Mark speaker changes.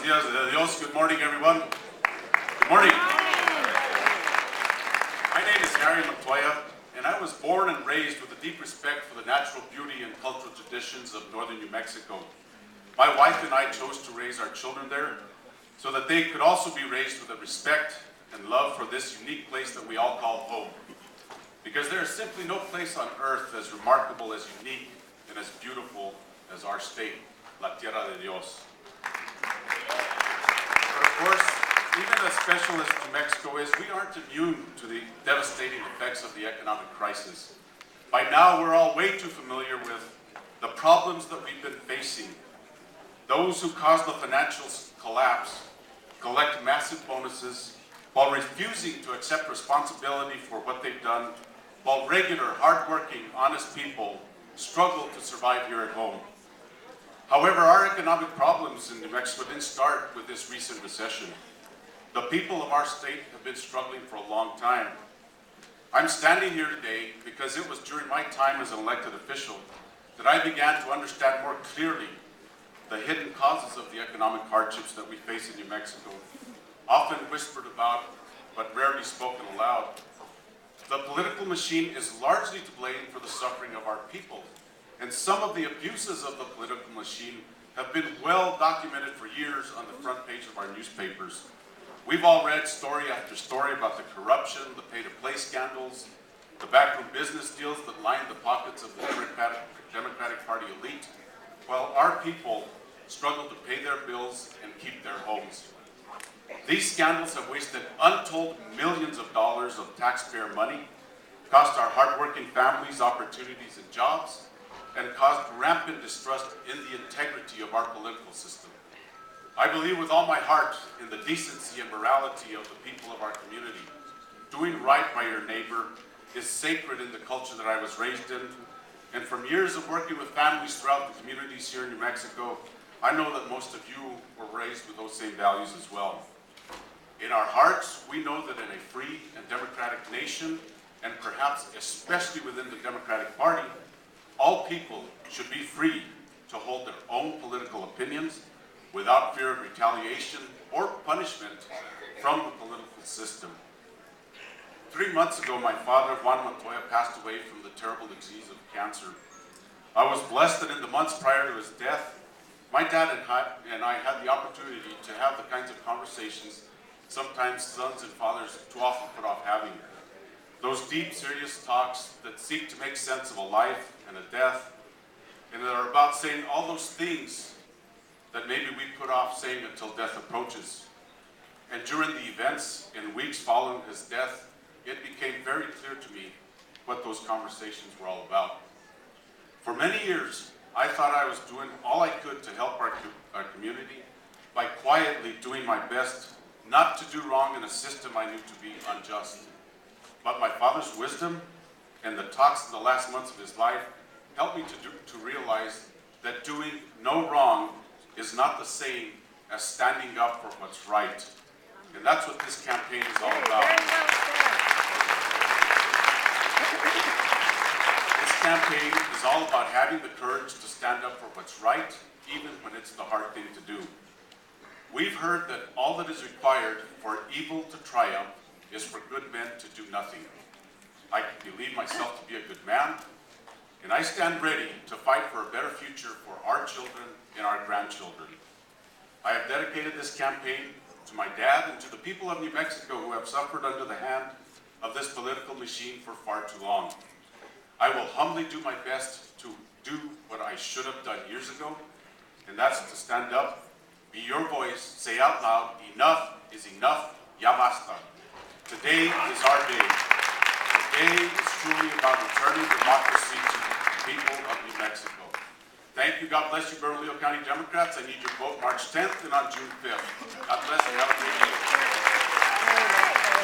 Speaker 1: días de Dios. Good morning, everyone. Good morning. My name is Montoya, and I was born and raised with a deep respect for the natural beauty and cultural traditions of northern New Mexico. My wife and I chose to raise our children there so that they could also be raised with a respect and love for this unique place that we all call home. Because there is simply no place on earth as remarkable, as unique, and as beautiful as our state, La Tierra de Dios. But of course, even as special as New Mexico is, we aren't immune to the devastating effects of the economic crisis. By now, we're all way too familiar with the problems that we've been facing. Those who caused the financial collapse collect massive bonuses while refusing to accept responsibility for what they've done, while regular, hardworking, honest people struggle to survive here at home. However, our economic problems in New Mexico didn't start with this recent recession. The people of our state have been struggling for a long time. I'm standing here today because it was during my time as an elected official that I began to understand more clearly the hidden causes of the economic hardships that we face in New Mexico, often whispered about but rarely spoken aloud. The political machine is largely to blame for the suffering of our people, and some of the abuses of the political machine have been well documented for years on the front page of our newspapers. We've all read story after story about the corruption, the pay-to-play scandals, the backroom business deals that line the pockets of the Democratic Party elite, while our people struggle to pay their bills and keep their homes. These scandals have wasted untold millions of dollars of taxpayer money, cost our hardworking families opportunities and jobs, and caused rampant distrust in the integrity of our political system. I believe with all my heart in the decency and morality of the people of our community. Doing right by your neighbor is sacred in the culture that I was raised in, and from years of working with families throughout the communities here in New Mexico, I know that most of you were raised with those same values as well. In our hearts, we know that in a free and democratic nation, and perhaps especially within the Democratic Party, all people should be free to hold their own political opinions without fear of retaliation or punishment from the political system. 3 months ago, my father, Juan Montoya, passed away from the terrible disease of cancer. I was blessed that in the months prior to his death, my dad and I had the opportunity to have the kinds of conversations sometimes sons and fathers too often put off having. Those deep, serious talks that seek to make sense of a life and a death, and that are about saying all those things that maybe we put off saying until death approaches. And during the events and weeks following his death, it became very clear to me what those conversations were all about. For many years, I thought I was doing all I could to help our community by quietly doing my best not to do wrong in a system I knew to be unjust. But my father's wisdom and the talks in the last months of his life helped me to realize that doing no wrong is not the same as standing up for what's right. And that's what this campaign is all about. This campaign is all about having the courage to stand up for what's right, even when it's the hard thing to do. We've heard that all that is required for evil to triumph is for good men to do nothing. I believe myself to be a good man, and I stand ready to fight for a better future for our children and our grandchildren. I have dedicated this campaign to my dad and to the people of New Mexico who have suffered under the hand of this political machine for far too long. I will humbly do my best to do what I should have done years ago, and that's to stand up, be your voice, say out loud, enough is enough, ya basta. Today is our day. Today is truly about returning democracy to the people of New Mexico. Thank you. God bless you, Bernalillo County Democrats. I need your vote March 10th and on June 5th. God bless you. Have a great day.